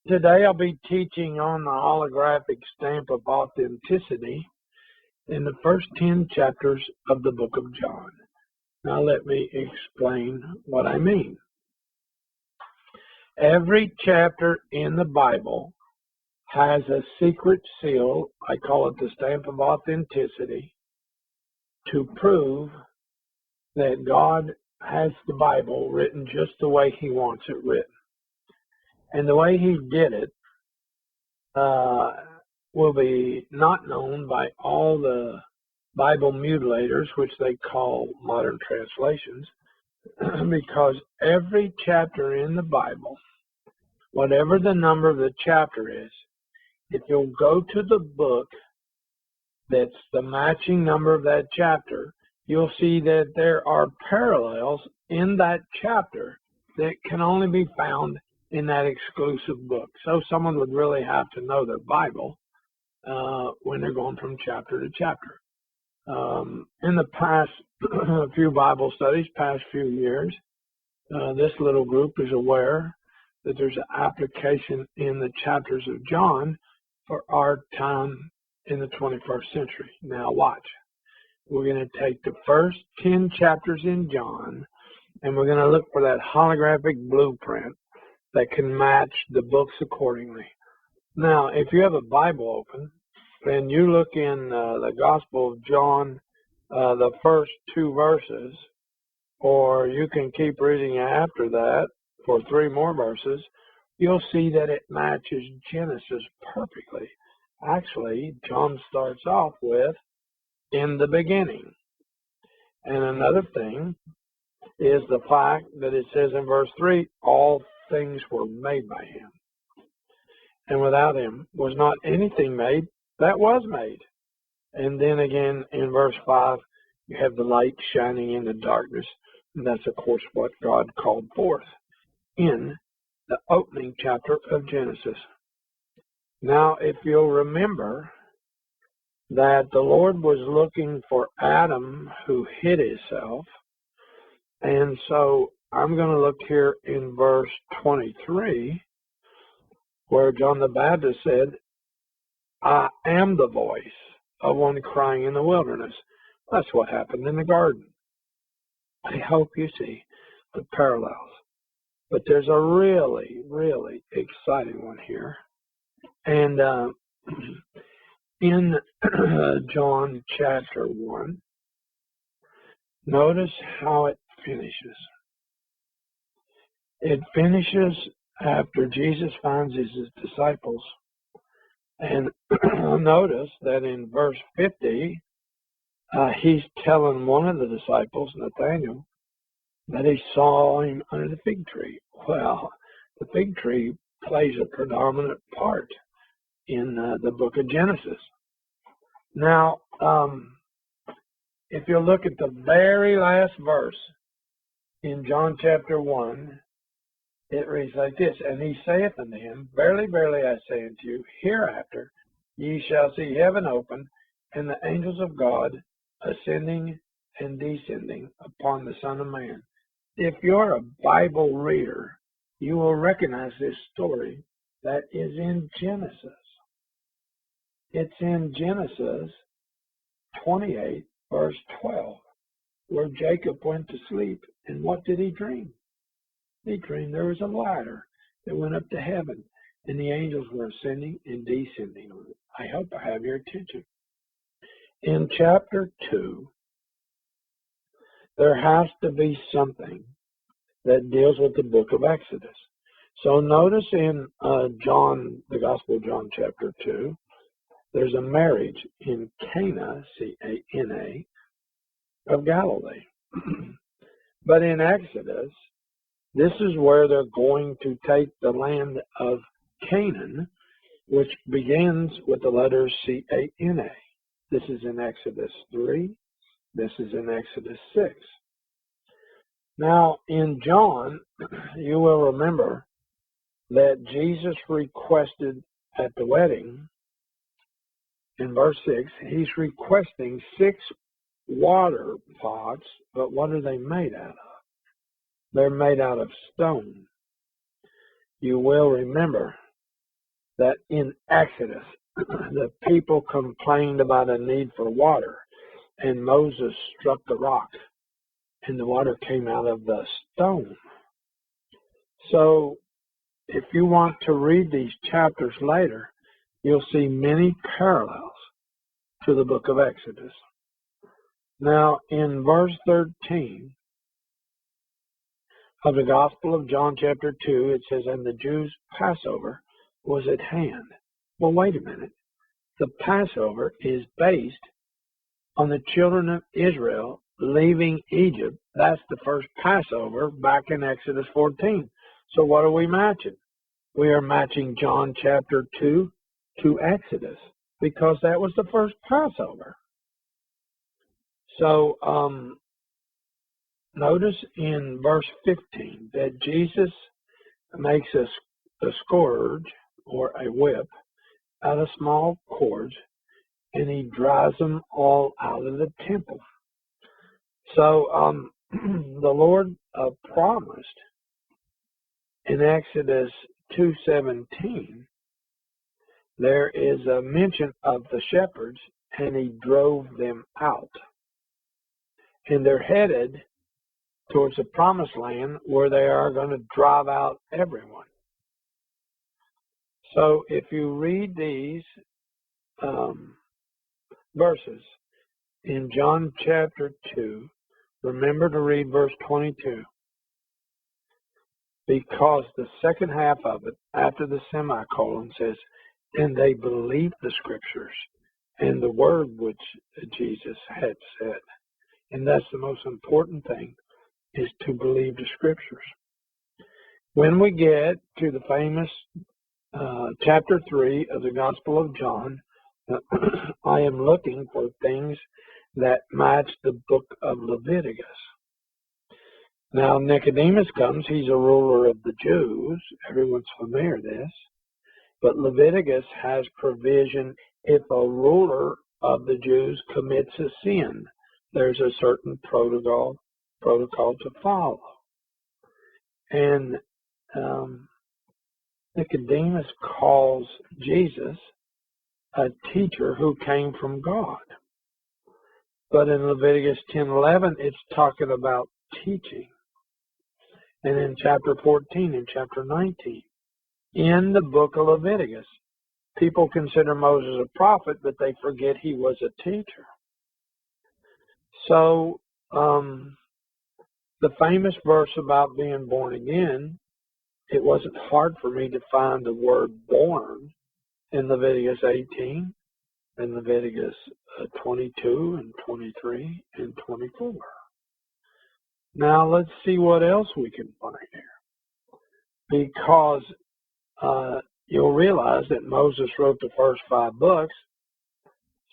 Today I'll be teaching on the holographic stamp of authenticity in the first 10 chapters of the book of John. Now let me explain what I mean. Every chapter in the Bible has a secret seal, I call it the stamp of authenticity, to prove that God has the Bible written just the way He wants it written. And the way He did it will be not known by all the Bible mutilators, which they call modern translations, because every chapter in the Bible, whatever the number of the chapter is, if you'll go to the book that's the matching number of that chapter, you'll see that there are parallels in that chapter that can only be found in that exclusive book. So someone would really have to know their Bible when they're going from chapter to chapter. In the past few Bible studies, past few years, this little group is aware that there's an application in the chapters of John for our time in the 21st century. Now watch. We're going to take the first 10 chapters in John, and we're going to look for that holographic blueprint that can match the books accordingly. Now, if you have a Bible open, and you look in the Gospel of John, the first 2 verses, or you can keep reading after that for 3 more verses, you'll see that it matches Genesis perfectly. Actually, John starts off with, in the beginning. And another thing is the fact that it says in verse 3, all things were made by Him. And without Him was not anything made that was made. And then again in verse 5, you have the light shining in the darkness. And that's, of course, what God called forth in the opening chapter of Genesis. Now, if you'll remember that the Lord was looking for Adam who hid himself, and so I'm going to look here in verse 23, where John the Baptist said, I am the voice of one crying in the wilderness. That's what happened in the garden. I hope you see the parallels. But there's a really, really exciting one here. And in John chapter 1, notice how it finishes. It finishes after Jesus finds his disciples. And notice that in verse 50, he's telling one of the disciples, Nathanael, that he saw him under the fig tree. Well, the fig tree plays a predominant part in the book of Genesis. Now, if you look at the very last verse in John chapter 1, it reads like this, and he saith unto him, Verily, verily, I say unto you, hereafter ye shall see heaven open, and the angels of God ascending and descending upon the Son of Man. If you're a Bible reader, you will recognize this story that is in Genesis. It's in Genesis 28, verse 12, where Jacob went to sleep, and what did he dream? He dreamed there was a ladder that went up to heaven, and the angels were ascending and descending on it. I hope I have your attention. In chapter 2, there has to be something that deals with the book of Exodus. So notice in John, the Gospel of John chapter 2, there's a marriage in Cana, C-A-N-A, of Galilee. But in Exodus, this is where they're going to take the land of Canaan, which begins with the letters C-A-N-A. This is in Exodus 3. This is in Exodus 6. Now, in John, you will remember that Jesus requested at the wedding, in verse 6, he's requesting 6 water pots, but what are they made out of? They're made out of stone. You will remember that in Exodus, the people complained about a need for water, and Moses struck the rock, and the water came out of the stone. So if you want to read these chapters later, you'll see many parallels to the book of Exodus. Now, in verse 13 of the Gospel of John chapter 2, it says, "And the Jews' Passover was at hand." Well, wait a minute. The Passover is based on the children of Israel leaving Egypt. That's the first Passover back in Exodus 14. So what are we matching? We are matching John chapter 2 to Exodus because that was the first Passover. So notice in verse 15 that Jesus makes a scourge or a whip out of small cords, and he drives them all out of the temple. So the Lord promised in Exodus 2:17, there is a mention of the shepherds, and he drove them out. And they're headed towards the promised land where they are going to drive out everyone. So if you read these verses in John chapter 2, remember to read verse 22, because the second half of it, after the semicolon, says, "And they believed the scriptures and the word which Jesus had said." And that's the most important thing, is to believe the scriptures. When we get to the famous chapter 3 of the Gospel of John, I am looking for things that match the book of Leviticus. Now, Nicodemus comes. He's a ruler of the Jews. Everyone's familiar with this. But Leviticus has provision if a ruler of the Jews commits a sin. There's a certain protocol to follow. And Nicodemus calls Jesus a teacher who came from God. But in Leviticus 10:11, it's talking about teaching. And in chapter 14 and chapter 19, in the book of Leviticus, people consider Moses a prophet, but they forget he was a teacher. So the famous verse about being born again, it wasn't hard for me to find the word born in Leviticus 18, and Leviticus 22 and 23 and 24. Now let's see what else we can find here. Because you'll realize that Moses wrote the first 5 books.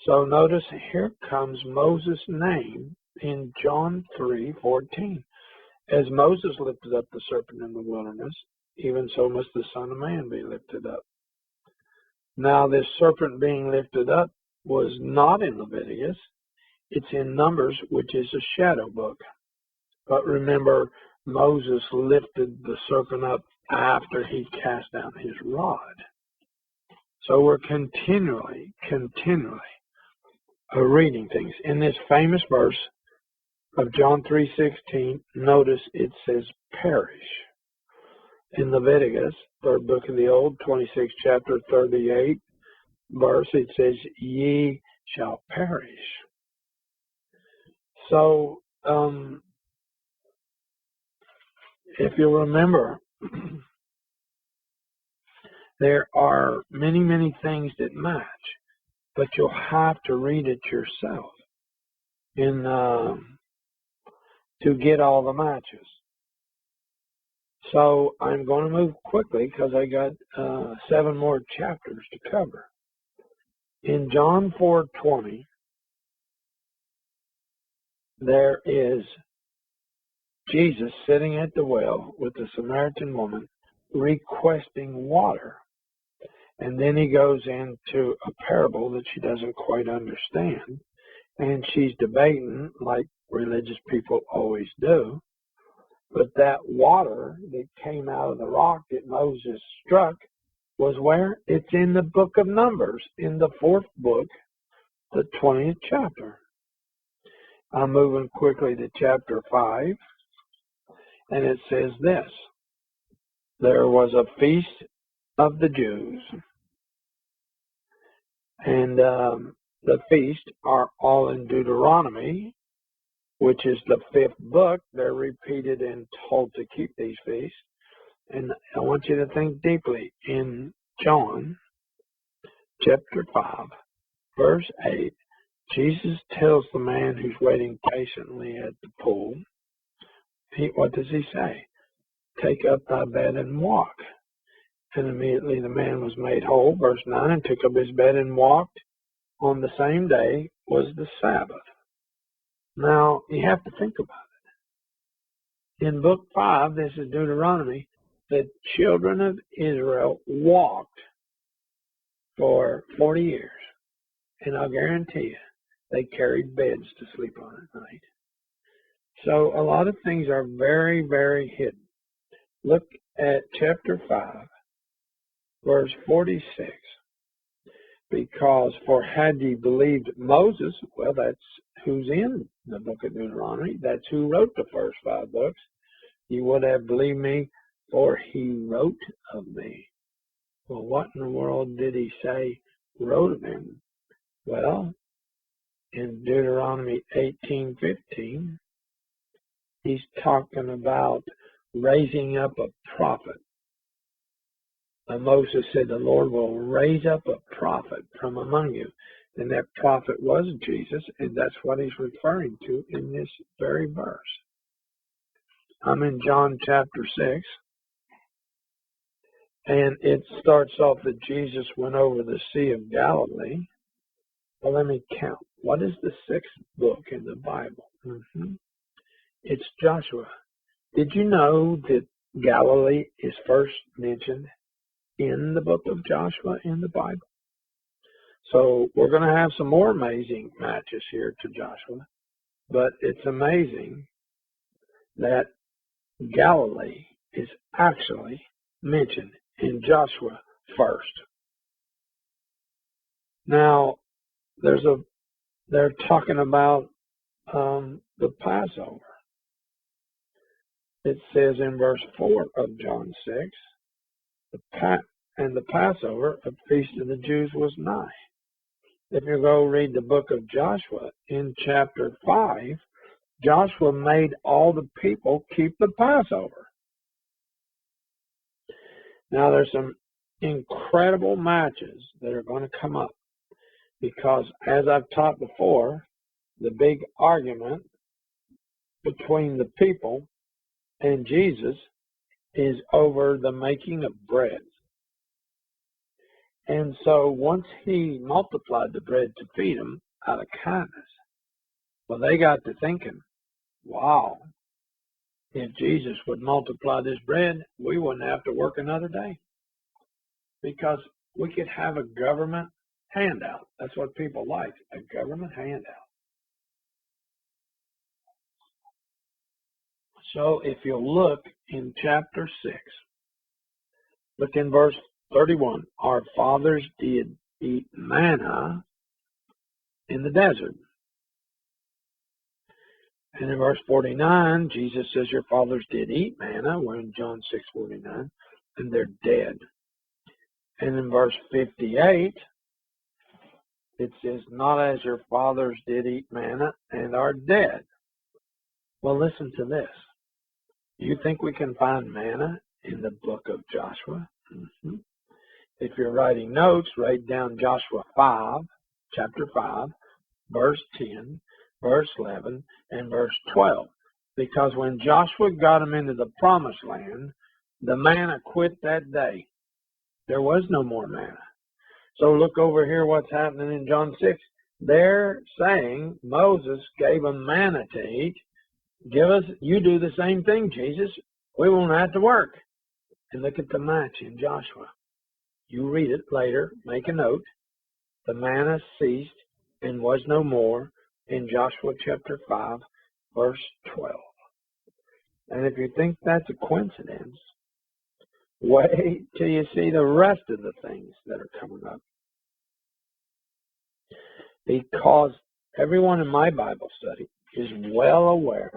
So notice here comes Moses' name in John 3:14. As Moses lifted up the serpent in the wilderness, even so must the Son of Man be lifted up. Now this serpent being lifted up was not in Leviticus. It's in Numbers, which is a shadow book. But remember, Moses lifted the serpent up after he cast down his rod. So we're continually reading things. In this famous verse of John 3:16, notice it says perish. In Leviticus, 3rd book of the Old, 26th chapter, 38 verse, it says, "Ye shall perish." So, if you remember, there are many things that match, but you'll have to read it yourself to get all the matches. So I'm going to move quickly because I got 7 more chapters to cover. In John 4:20, there is Jesus sitting at the well with the Samaritan woman requesting water. And then he goes into a parable that she doesn't quite understand. And she's debating like religious people always do. But that water that came out of the rock that Moses struck was where? It's in the book of Numbers, in the 4th book, the 20th chapter. I'm moving quickly to chapter 5, and it says this. There was a feast of the Jews, and the feasts are all in Deuteronomy, which is the 5th book. They're repeated and told to keep these feasts. And I want you to think deeply. In John chapter 5, verse 8, Jesus tells the man who's waiting patiently at the pool, what does he say? Take up thy bed and walk. And immediately the man was made whole, verse 9, and took up his bed and walked. On the same day was the Sabbath. Now, you have to think about it. In book 5, this is Deuteronomy, the children of Israel walked for 40 years. And I'll guarantee you, they carried beds to sleep on at night. So a lot of things are very, very hidden. Look at chapter 5, verse 46. Because for had ye believed Moses, well, that's who's in the book of Deuteronomy. That's who wrote the first 5 books. You would have believed me, for he wrote of me. Well, what in the world did he say wrote of him? Well, in Deuteronomy 18:15, he's talking about raising up a prophet. And Moses said, the Lord will raise up a prophet from among you. And that prophet was Jesus, and that's what he's referring to in this very verse. I'm in John chapter 6, and it starts off that Jesus went over the Sea of Galilee. Well, let me count. What is the 6th book in the Bible? It's Joshua. Did you know that Galilee is first mentioned in the book of Joshua in the Bible? So we're going to have some more amazing matches here to Joshua, but it's amazing that Galilee is actually mentioned in Joshua first. Now, they're talking about the Passover. It says in verse 4 of John 6, and the Passover, a feast of the Jews, was nigh. If you go read the book of Joshua, in chapter 5, Joshua made all the people keep the Passover. Now, there's some incredible matches that are going to come up because, as I've taught before, the big argument between the people and Jesus is over the making of bread. And so once he multiplied the bread to feed them out of kindness, well, they got to thinking, wow, if Jesus would multiply this bread, we wouldn't have to work another day because we could have a government handout. That's what people like, a government handout. So if you'll look in chapter 6, look in verse 31, our fathers did eat manna in the desert. And in verse 49, Jesus says your fathers did eat manna. We're in John 6:49, and they're dead. And in verse 58, it says, not as your fathers did eat manna and are dead. Well, listen to this. You think we can find manna in the book of Joshua? If you're writing notes, write down Joshua 5, chapter 5, verse 10, verse 11, and verse 12. Because when Joshua got them into the promised land, the manna quit that day. There was no more manna. So look over here what's happening in John 6. They're saying Moses gave them manna to eat. You do the same thing, Jesus. We won't have to work. And look at the match in Joshua. You read it later, make a note. The manna ceased and was no more in Joshua chapter 5, verse 12. And if you think that's a coincidence, Wait till you see the rest of the things that are coming up. Because everyone in my Bible study is well aware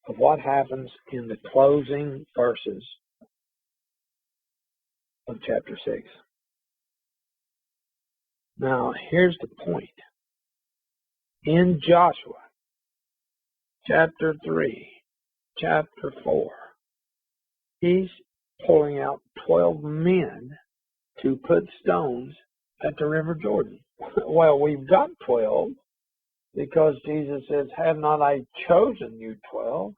of what happens in the closing verses of chapter 6. Now, here's the point. In Joshua, chapter 3, chapter 4, he's pulling out 12 men to put stones at the River Jordan. Well, we've got 12 because Jesus says, have not I chosen you 12?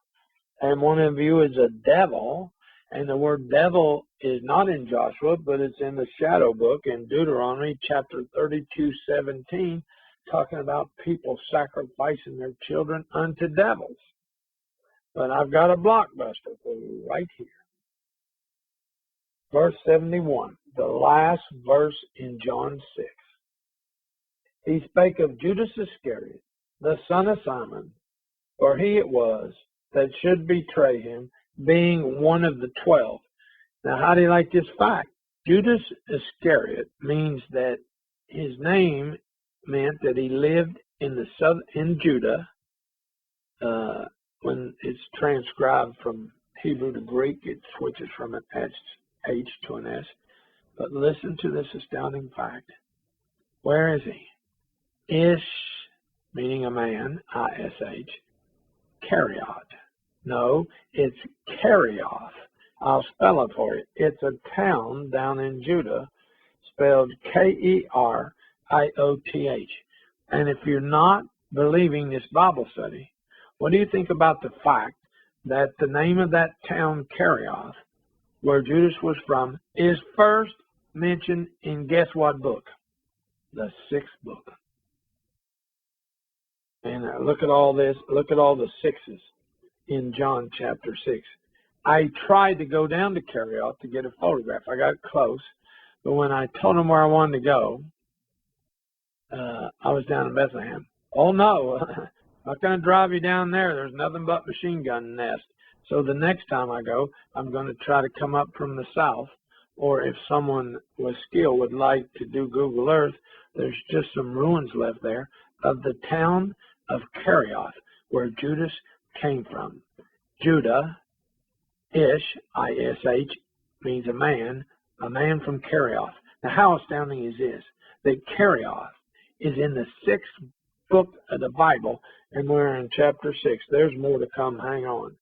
And one of you is a devil. And the word devil is not in Joshua, but it's in the shadow book in Deuteronomy chapter 32:17, talking about people sacrificing their children unto devils. But I've got a blockbuster for you right here. Verse 71, the last verse in John 6. He spake of Judas Iscariot, the son of Simon, for he it was that should betray him, being one of the 12. Now, how do you like this fact? Judas Iscariot means that his name meant that he lived in Judah. When it's transcribed from Hebrew to Greek, it switches from an H to an S. But listen to this astounding fact. Where is he? Ish, meaning a man, I-S-H, Kerioth. No, it's Kerioth. I'll spell it for you. It's a town down in Judah, spelled Kerioth. And if you're not believing this Bible study, what do you think about the fact that the name of that town, Kerioth, where Judas was from, is first mentioned in guess what book? The 6th book. And look at all this. Look at all the 6s in John chapter 6. I tried to go down to Kerioth to get a photograph. I got close. But when I told him where I wanted to go, I was down in Bethlehem. Oh, no. I'm not going to drive you down there. There's nothing but machine gun nest. So the next time I go, I'm going to try to come up from the south. Or if someone with skill would like to do Google Earth, there's just some ruins left there of the town of Kerioth, where Judas came from. Judah, Ish, I-S-H, means a man from Kerioth. Now, how astounding is this? That Kerioth is in the 6th book of the Bible, and we're in chapter 6. There's more to come. Hang on.